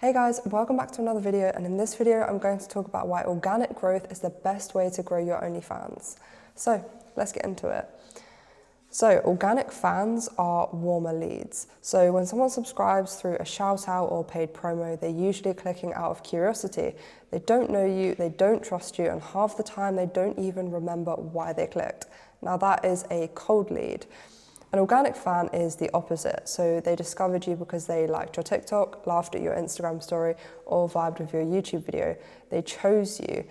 Hey guys, welcome back to another video, and in this video I'm going to talk about why organic growth is the best way to grow your OnlyFans. So let's get into it. So organic fans are warmer leads. So when someone subscribes through a shout out or paid promo, they're usually clicking out of curiosity. They don't know you, they don't trust you, and half the time they don't even remember why they clicked. Now that is a cold lead. An organic fan is the opposite. So they discovered you because they liked your TikTok, laughed at your Instagram story, or vibed with your YouTube video. They chose you.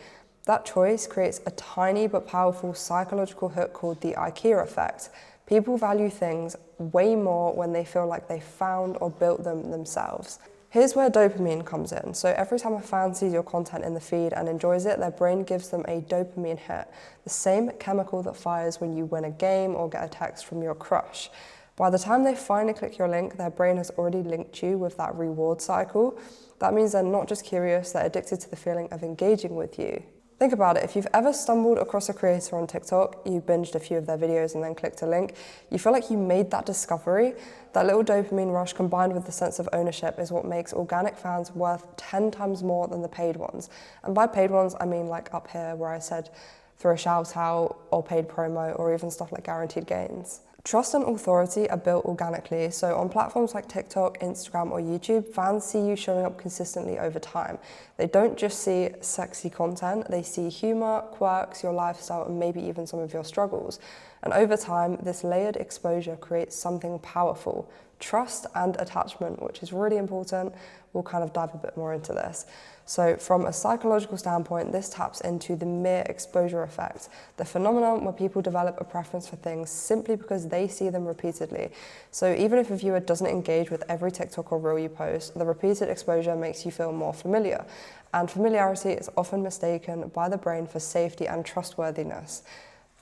That choice creates a tiny but powerful psychological hook called the IKEA effect. People value things way more when they feel like they found or built them themselves. Here's where dopamine comes in. So every time a fan sees your content in the feed and enjoys it, their brain gives them a dopamine hit, the same chemical that fires when you win a game or get a text from your crush. By the time they finally click your link, their brain has already linked you with that reward cycle. That means they're not just curious, they're addicted to the feeling of engaging with you. Think about it, if you've ever stumbled across a creator on TikTok, you binged a few of their videos and then clicked a link, you feel like you made that discovery. That little dopamine rush combined with the sense of ownership is what makes organic fans worth 10 times more than the paid ones. And by paid ones, I mean like up here where I said through a shout out or paid promo or even stuff like guaranteed gains. Trust and authority are built organically, so on platforms like TikTok, Instagram or YouTube, fans see you showing up consistently over time. They don't just see sexy content, they see humor, quirks, your lifestyle and maybe even some of your struggles. And over time, this layered exposure creates something powerful. Trust and attachment, which is really important. We'll kind of dive a bit more into this. So from a psychological standpoint, this taps into the mere exposure effect, the phenomenon where people develop a preference for things simply because they see them repeatedly. So even if a viewer doesn't engage with every TikTok or reel you post, the repeated exposure makes you feel more familiar. And familiarity is often mistaken by the brain for safety and trustworthiness.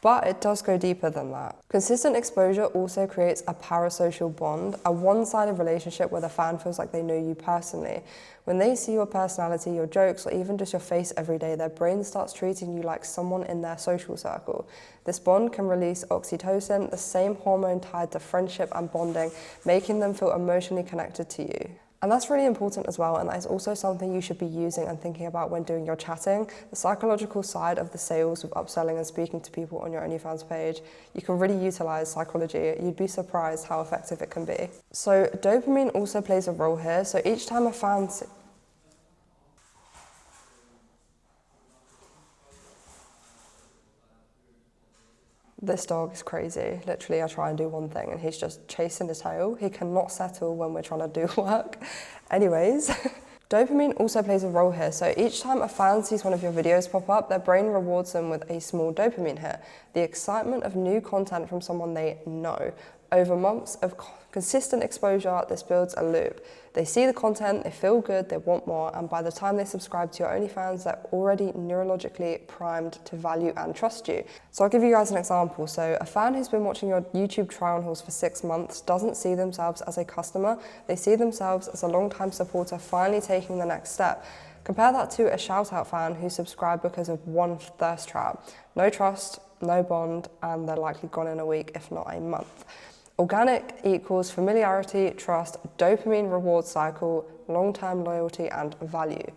But it does go deeper than that. Consistent exposure also creates a parasocial bond, a one-sided relationship where the fan feels like they know you personally. When they see your personality, your jokes, or even just your face every day, their brain starts treating you like someone in their social circle. This bond can release oxytocin, the same hormone tied to friendship and bonding, making them feel emotionally connected to you. And that's really important as well, and that is also something you should be using and thinking about when doing your chatting. The psychological side of the sales with upselling and speaking to people on your OnlyFans page, you can really utilize psychology. You'd be surprised how effective it can be. So dopamine also plays a role here. So each time a fan This dog is crazy. Literally, I try and do one thing and he's just chasing his tail. He cannot settle when we're trying to do work. Anyways, dopamine also plays a role here. So each time a fan sees one of your videos pop up, their brain rewards them with a small dopamine hit. The excitement of new content from someone they know. Over months of consistent exposure, this builds a loop. They see the content, they feel good, they want more, and by the time they subscribe to your OnlyFans, they're already neurologically primed to value and trust you. So I'll give you guys an example. So a fan who's been watching your YouTube try on hauls for 6 months doesn't see themselves as a customer, they see themselves as a long-time supporter finally taking the next step. Compare that to a shout-out fan who subscribed because of one thirst trap. No trust, no bond, and they're likely gone in a week, if not a month. Organic equals familiarity, trust, dopamine reward cycle, long-term loyalty and value.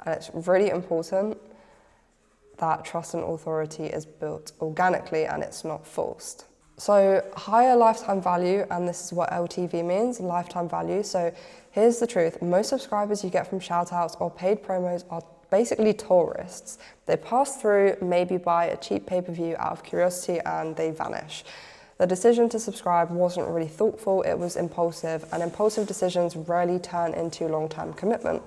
And it's really important that trust and authority is built organically and it's not forced. So higher lifetime value, and this is what LTV means, lifetime value. So here's the truth, most subscribers you get from shout-outs or paid promos are basically tourists. They pass through, maybe buy a cheap pay-per-view out of curiosity and they vanish. The decision to subscribe wasn't really thoughtful, it was impulsive, and impulsive decisions rarely turn into long-term commitment.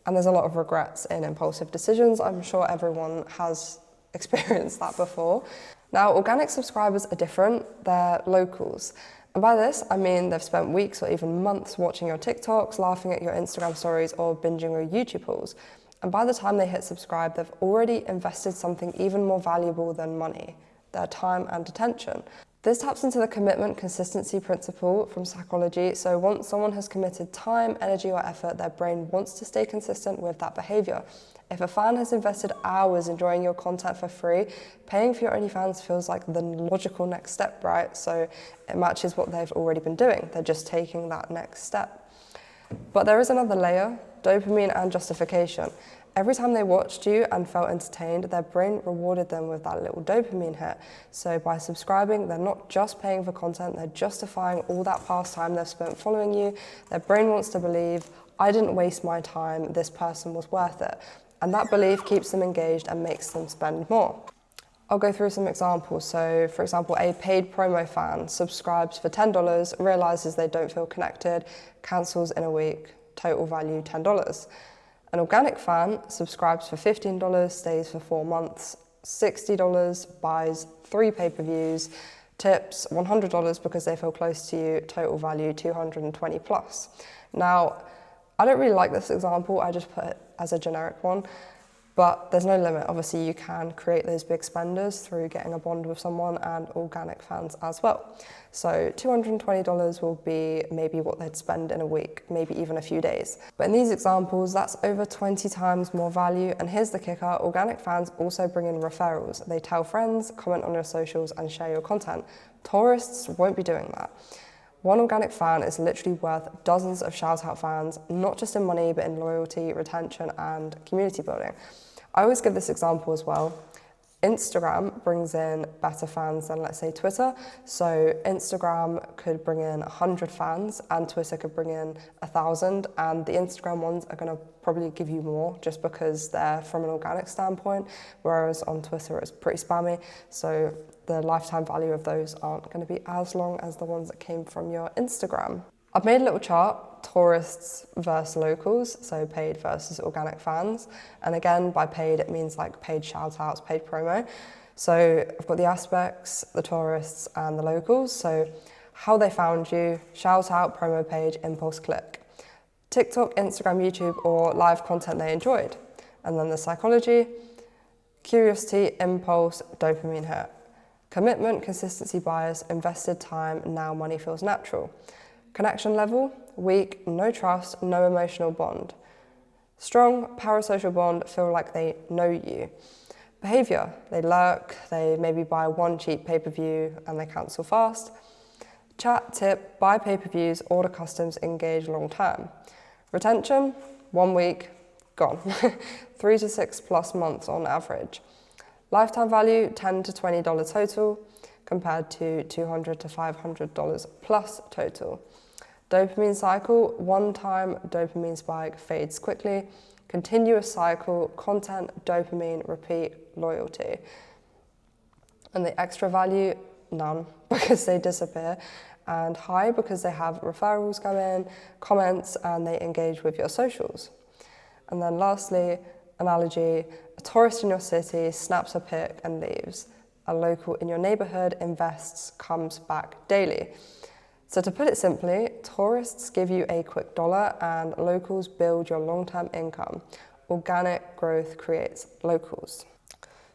And there's a lot of regrets in impulsive decisions. I'm sure everyone has experienced that before. Now, organic subscribers are different, they're locals. And by this, I mean they've spent weeks or even months watching your TikToks, laughing at your Instagram stories, or binging your YouTube hauls. And by the time they hit subscribe, they've already invested something even more valuable than money, their time and attention. This taps into the commitment consistency principle from psychology. So once someone has committed time, energy or effort, their brain wants to stay consistent with that behavior. If a fan has invested hours enjoying your content for free, paying for your OnlyFans feels like the logical next step, right? So it matches what they've already been doing. They're just taking that next step. But there is another layer dopamine and justification. Every time they watched you and felt entertained, their brain rewarded them with that little dopamine hit. So by subscribing, they're not just paying for content, they're justifying all that past time they've spent following you. Their brain wants to believe, I didn't waste my time, this person was worth it. And that belief keeps them engaged and makes them spend more. I'll go through some examples. So for example, a paid promo fan subscribes for $10, realizes they don't feel connected, cancels in a week, total value $10. An organic fan subscribes for $15, stays for 4 months, $60, buys 3 pay-per-views, tips $100 because they feel close to you, total value 220 plus. Now, I don't really like this example, I just put it as a generic one, but there's no limit. Obviously, you can create those big spenders through getting a bond with someone and organic fans as well. So $220 will be maybe what they'd spend in a week, maybe even a few days. But in these examples, that's over 20 times more value. And here's the kicker, organic fans also bring in referrals. They tell friends, comment on your socials and share your content. Tourists won't be doing that. One organic fan is literally worth dozens of shout-out fans, not just in money, but in loyalty, retention, and community building. I always give this example as well. Instagram brings in better fans than, let's say, Twitter. So Instagram could bring in 100 fans and Twitter could bring in 1,000, and the Instagram ones are going to probably give you more just because they're from an organic standpoint, whereas on Twitter it's pretty spammy. So the lifetime value of those aren't going to be as long as the ones that came from your Instagram. I've made a little chart, tourists versus locals, so paid versus organic fans. And again, by paid, it means like paid shout-outs, paid promo. So I've got the aspects, the tourists and the locals. So how they found you, shout-out, promo page, impulse click. TikTok, Instagram, YouTube, or live content they enjoyed. And then the psychology, curiosity, impulse, dopamine hit. Commitment, consistency bias, invested time, now money feels natural. Connection level, weak, no trust, no emotional bond. Strong, parasocial bond, feel like they know you. Behavior, they lurk, they maybe buy 1 cheap pay-per-view and they cancel fast. Chat, tip, buy pay-per-views, order customs, engage long term. Retention, 1 week, gone. 3 to 6 plus months on average. Lifetime value, $10 to $20 total, compared to $200 to $500 plus total. Dopamine cycle, one-time dopamine spike fades quickly. Continuous cycle, content, dopamine, repeat, loyalty. And the extra value, none, because they disappear. And high, because they have referrals come in, comments, and they engage with your socials. And then lastly, analogy, a tourist in your city snaps a pic and leaves. A local in your neighborhood invests, comes back daily. So to put it simply, tourists give you a quick dollar and locals build your long-term income. Organic growth creates locals.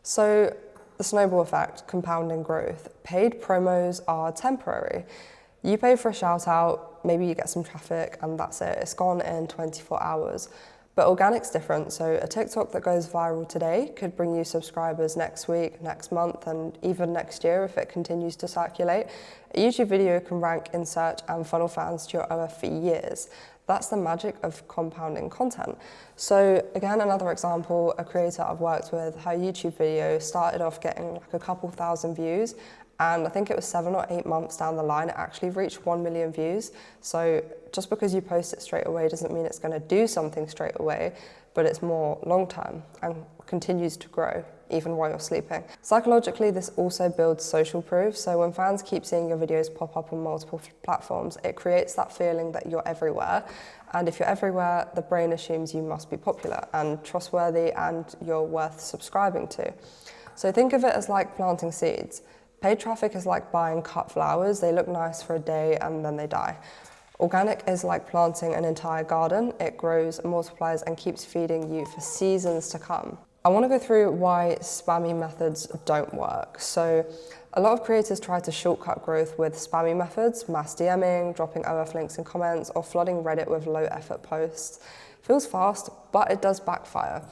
So the snowball effect, compounding growth. Paid promos are temporary. You pay for a shout out, maybe you get some traffic and that's it. It's gone in 24 hours. But organic's different, so a TikTok that goes viral today could bring you subscribers next week, next month, and even next year if it continues to circulate. A YouTube video can rank in search and funnel fans to your OF for years. That's the magic of compounding content. So again, another example, a creator I've worked with, her YouTube video started off getting like a couple thousand views, and I think it was 7 or 8 months down the line, it actually reached 1 million views. So just because you post it straight away doesn't mean it's going to do something straight away, but it's more long-term and continues to grow even while you're sleeping. Psychologically, this also builds social proof. So when fans keep seeing your videos pop up on multiple platforms, it creates that feeling that you're everywhere. And if you're everywhere, the brain assumes you must be popular and trustworthy and you're worth subscribing to. So think of it as like planting seeds. Paid traffic is like buying cut flowers. They look nice for a day and then they die. Organic is like planting an entire garden. It grows, multiplies, and keeps feeding you for seasons to come. I want to go through why spammy methods don't work. So a lot of creators try to shortcut growth with spammy methods, mass DMing, dropping OF links in comments, or flooding Reddit with low effort posts. Feels fast, but it does backfire.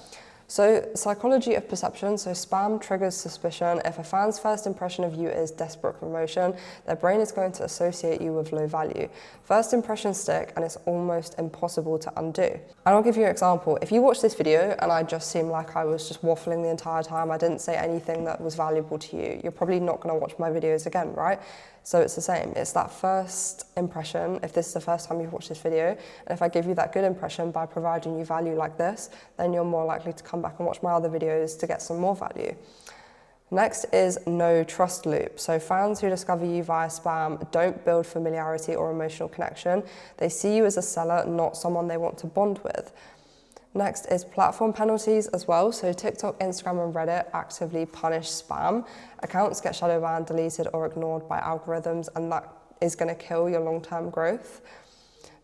So psychology of perception, so spam triggers suspicion. If a fan's first impression of you is desperate promotion, their brain is going to associate you with low value. First impressions stick and it's almost impossible to undo. And I'll give you an example. If you watch this video and I just seem like I was just waffling the entire time, I didn't say anything that was valuable to you, you're probably not going to watch my videos again, right? So it's the same. It's that first impression. If this is the first time you've watched this video, and if I give you that good impression by providing you value like this, then you're more likely to come back and watch my other videos to get some more value. Next is no trust loop. So fans who discover you via spam don't build familiarity or emotional connection. They see you as a seller, not someone they want to bond with. Next is platform penalties as well. So TikTok, Instagram and Reddit actively punish spam. Accounts get shadow banned, deleted or ignored by algorithms, and that is going to kill your long-term growth.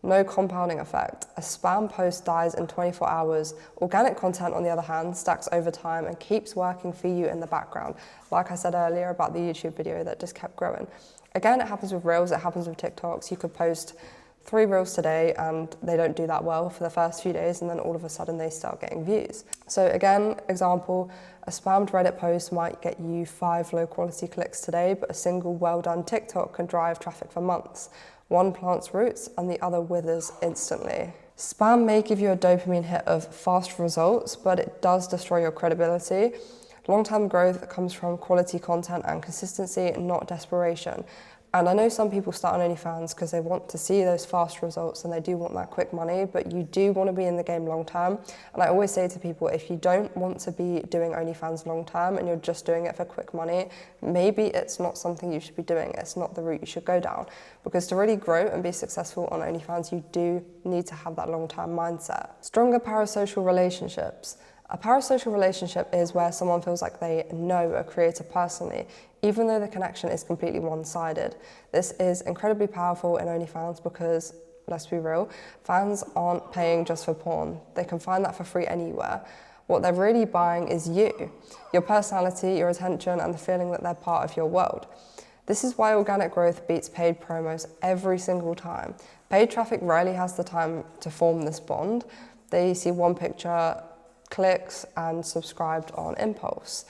No compounding effect. A spam post dies in 24 hours. Organic content, on the other hand, stacks over time and keeps working for you in the background. Like I said earlier about the YouTube video that just kept growing. Again, it happens with Reels, it happens with TikToks. You could post 3 Reels today and they don't do that well for the first few days, and then all of a sudden they start getting views. So again, example, a spammed Reddit post might get you 5 low quality clicks today, but a single well done TikTok can drive traffic for months. One plants roots and the other withers instantly. Spam may give you a dopamine hit of fast results, but it does destroy your credibility. Long-term growth comes from quality content and consistency, not desperation. And I know some people start on OnlyFans because they want to see those fast results and they do want that quick money, but you do want to be in the game long term. And I always say to people, if you don't want to be doing OnlyFans long term and you're just doing it for quick money, maybe it's not something you should be doing. It's not the route you should go down. Because to really grow and be successful on OnlyFans, you do need to have that long term mindset. Stronger parasocial relationships. A parasocial relationship is where someone feels like they know a creator personally, even though the connection is completely one-sided. This is incredibly powerful in OnlyFans because, let's be real, fans aren't paying just for porn. They can find that for free anywhere. What they're really buying is you, your personality, your attention, and the feeling that they're part of your world. This is why organic growth beats paid promos every single time. Paid traffic rarely has the time to form this bond. They see one picture, clicks and subscribed on impulse.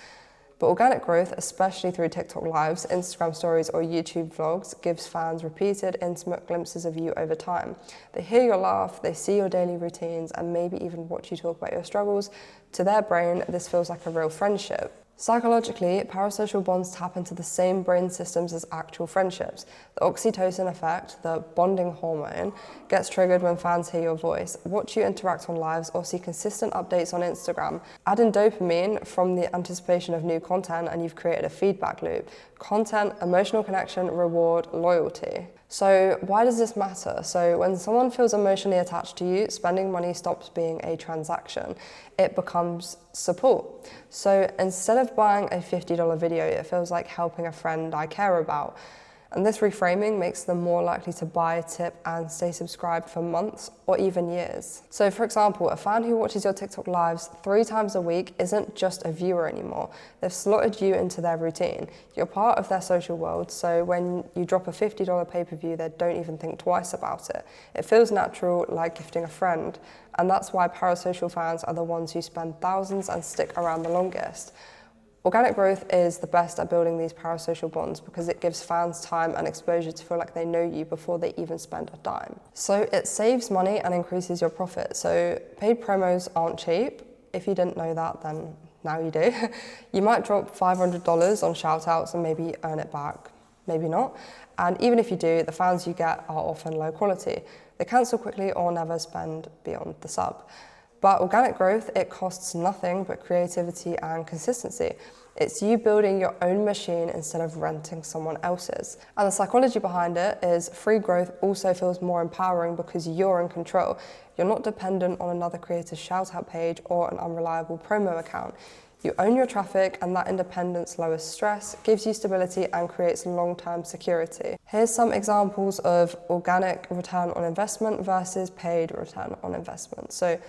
But organic growth, especially through TikTok lives, Instagram stories or YouTube vlogs, gives fans repeated intimate glimpses of you over time. They hear your laugh, they see your daily routines and maybe even watch you talk about your struggles. To their brain, this feels like a real friendship. Psychologically, parasocial bonds tap into the same brain systems as actual friendships. The oxytocin effect, the bonding hormone, gets triggered when fans hear your voice, watch you interact on lives, or see consistent updates on Instagram. Add in dopamine from the anticipation of new content and you've created a feedback loop. Content, emotional connection, reward, loyalty. So why does this matter? So when someone feels emotionally attached to you, spending money stops being a transaction. It becomes support. So instead of buying a $50 video, it feels like helping a friend I care about. And this reframing makes them more likely to buy, tip, and stay subscribed for months or even years. So for example, a fan who watches your TikTok lives 3 times a week isn't just a viewer anymore. They've slotted you into their routine. You're part of their social world, so when you drop a $50 pay-per-view, they don't even think twice about it. It feels natural, like gifting a friend. And that's why parasocial fans are the ones who spend thousands and stick around the longest. Organic growth is the best at building these parasocial bonds because it gives fans time and exposure to feel like they know you before they even spend a dime. So it saves money and increases your profit. So paid promos aren't cheap. If you didn't know that, then now you do. You might drop $500 on shout outs and maybe earn it back, maybe not. And even if you do, the fans you get are often low quality. They cancel quickly or never spend beyond the sub. But organic growth, it costs nothing but creativity and consistency. It's you building your own machine instead of renting someone else's. And the psychology behind it is free growth also feels more empowering because you're in control. You're not dependent on another creator's shout out page or an unreliable promo account. You own your traffic and that independence lowers stress, gives you stability and creates long-term security. Here's some examples of organic return on investment versus paid return on investment. So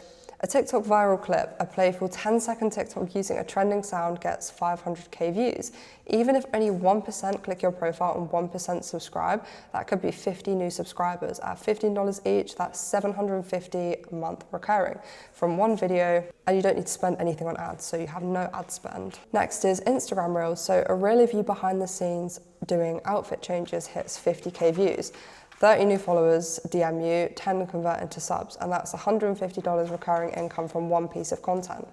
A TikTok viral clip, a playful 10-second TikTok using a trending sound gets 500k views. Even if only 1% click your profile and 1% subscribe, that could be 50 new subscribers. At $15 each, that's $750 a month recurring from one video, and you don't need to spend anything on ads, so you have no ad spend. Next is Instagram Reels. So a reel of you behind the scenes doing outfit changes hits 50k views. 30 new followers DM you, 10 convert into subs, and that's $150 recurring income from one piece of content.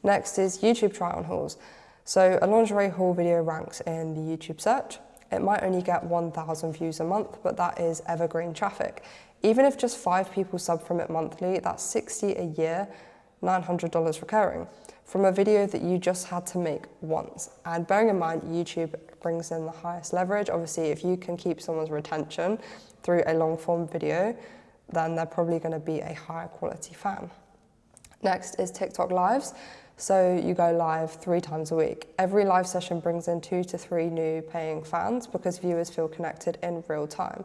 Next is YouTube try-on hauls. So a lingerie haul video ranks in the YouTube search. It might only get 1,000 views a month, but that is evergreen traffic. Even if just 5 people sub from it monthly, that's $60 a year, $900 recurring from a video that you just had to make once. And bearing in mind, YouTube brings in the highest leverage. Obviously, if you can keep someone's retention through a long form video, then they're probably going to be a higher quality fan. Next is TikTok lives. So you go live 3 times a week. Every live session brings in 2 to 3 new paying fans because viewers feel connected in real time.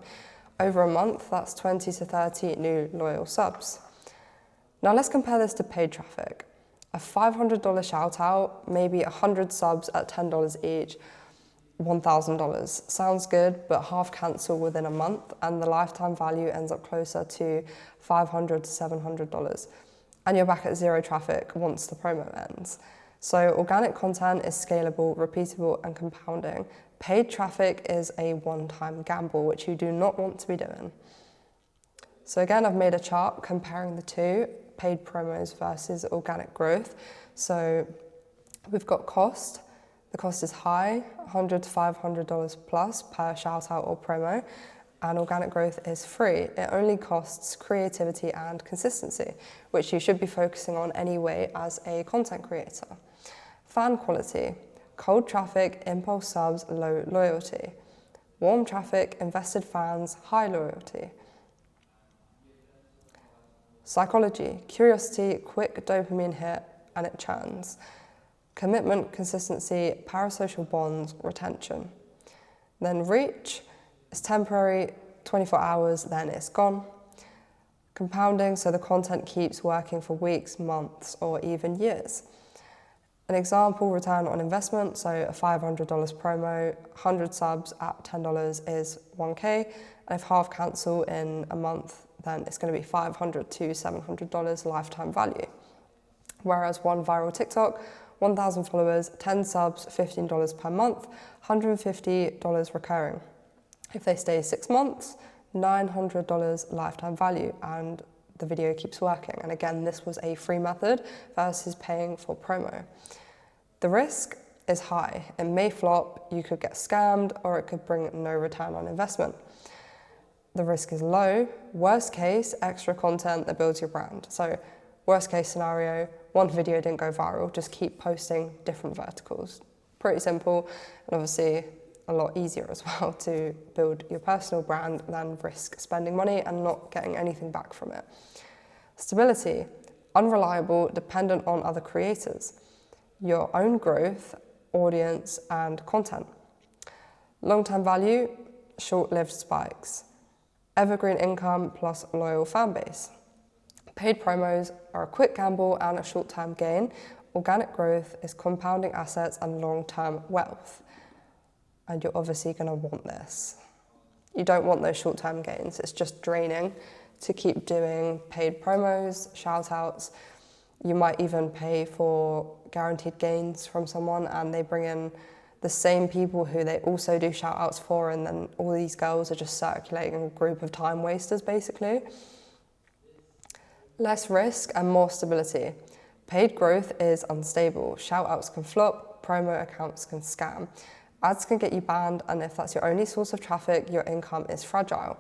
Over a month, that's 20 to 30 new loyal subs. Now let's compare this to paid traffic. A $500 shout out, maybe 100 subs at $10 each, $1,000. Sounds good, but half cancel within a month, and the lifetime value ends up closer to $500 to $700. And you're back at 0 traffic once the promo ends. So organic content is scalable, repeatable, and compounding. Paid traffic is a one-time gamble, which you do not want to be doing. So again, I've made a chart comparing the two, paid promos versus organic growth. So we've got cost. The cost is high, $100 to $500 plus per shout out or promo, and organic growth is free. It only costs creativity and consistency, which you should be focusing on anyway as a content creator. Fan quality, cold traffic, impulse subs, low loyalty. Warm traffic, invested fans, high loyalty. Psychology, curiosity, quick dopamine hit, and it churns. Commitment, consistency, parasocial bonds, retention. Then reach is temporary, 24 hours, then it's gone. Compounding, so the content keeps working for weeks, months, or even years. An example, return on investment, so a $500 promo, 100 subs at $10 is 1K, and if half cancel in a month, then it's going to be $500 to $700 lifetime value. Whereas one viral TikTok, 1,000 followers, 10 subs, $15 per month, $150 recurring. If they stay 6 months, $900 lifetime value, and the video keeps working. And again, this was a free method versus paying for promo. The risk is high. It may flop, you could get scammed, or it could bring no return on investment. The risk is low. Worst case, extra content that builds your brand. So worst case scenario, one video didn't go viral, just keep posting different verticals. Pretty simple, and obviously a lot easier as well to build your personal brand than risk spending money and not getting anything back from it. Stability, unreliable, dependent on other creators. Your own growth, audience, and content. Long-term value, short-lived spikes. Evergreen income plus loyal fan base. Paid promos are a quick gamble and a short-term gain. Organic growth is compounding assets and long-term wealth. And you're obviously going to want this. You don't want those short-term gains. It's just draining to keep doing paid promos, shout-outs. You might even pay for guaranteed gains from someone, and they bring in the same people who they also do shout-outs for, and then all these girls are just circulating a group of time wasters, basically. Less risk and more stability. Paid growth is unstable. Shout-outs can flop, promo accounts can scam. Ads can get you banned, and if that's your only source of traffic, your income is fragile,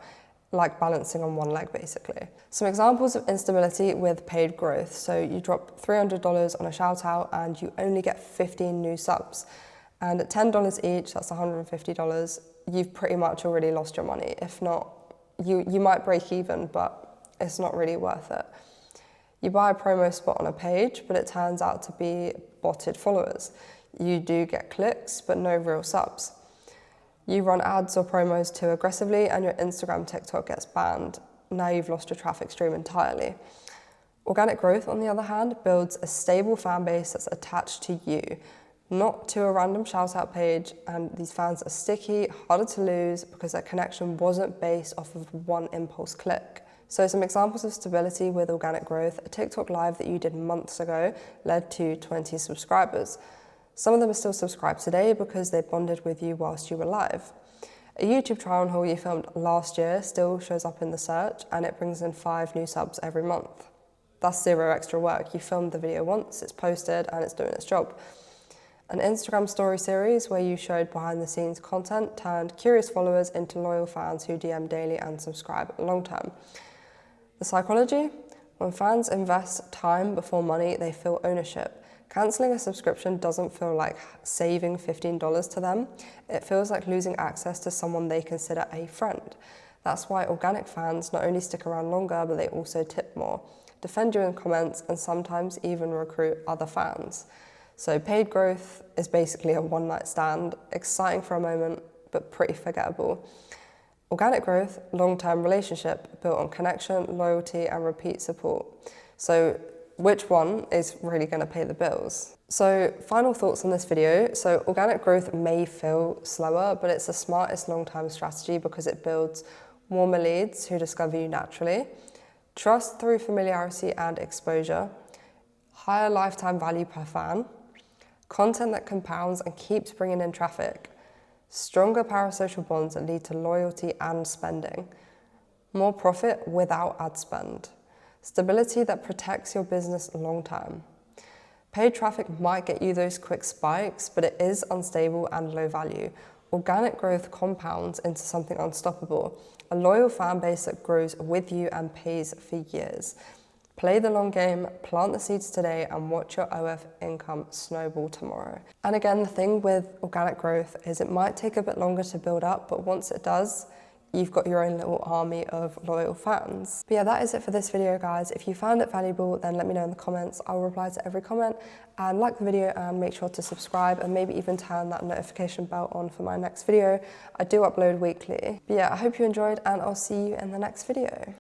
like balancing on one leg, basically. Some examples of instability with paid growth. So you drop $300 on a shout-out and you only get 15 new subs. And at $10 each, that's $150, you've pretty much already lost your money. If not, you might break even, but it's not really worth it. You buy a promo spot on a page, but it turns out to be botted followers. You do get clicks, but no real subs. You run ads or promos too aggressively and your Instagram, TikTok gets banned. Now you've lost your traffic stream entirely. Organic growth, on the other hand, builds a stable fan base that's attached to you, not to a random shout-out page, and these fans are sticky, harder to lose because their connection wasn't based off of one impulse click. So some examples of stability with organic growth: a TikTok live that you did months ago led to 20 subscribers. Some of them are still subscribed today because they bonded with you whilst you were live. A YouTube trial haul you filmed last year still shows up in the search, and it brings in 5 new subs every month. That's 0 extra work. You filmed the video once, it's posted, and it's doing its job. An Instagram story series where you showed behind the scenes content turned curious followers into loyal fans who DM daily and subscribe long term. The psychology: when fans invest time before money, they feel ownership. Cancelling a subscription doesn't feel like saving $15 to them. It feels like losing access to someone they consider a friend. That's why organic fans not only stick around longer, but they also tip more, defend you in comments, and sometimes even recruit other fans. So paid growth is basically a one-night stand, exciting for a moment, but pretty forgettable. Organic growth, long-term relationship built on connection, loyalty, and repeat support. So which one is really going to pay the bills? So final thoughts on this video. So organic growth may feel slower, but it's the smartest long-term strategy because it builds warmer leads who discover you naturally, trust through familiarity and exposure, higher lifetime value per fan, content that compounds and keeps bringing in traffic, stronger parasocial bonds that lead to loyalty and spending, more profit without ad spend, stability that protects your business long term. Paid traffic might get you those quick spikes, but it is unstable and low value. Organic growth compounds into something unstoppable, a loyal fan base that grows with you and pays for years. Play the long game, plant the seeds today, and watch your OF income snowball tomorrow. And again, the thing with organic growth is it might take a bit longer to build up, but once it does, you've got your own little army of loyal fans. But yeah, that is it for this video, guys. If you found it valuable, then let me know in the comments. I'll reply to every comment, and like the video and make sure to subscribe and maybe even turn that notification bell on for my next video. I do upload weekly. But yeah, I hope you enjoyed, and I'll see you in the next video.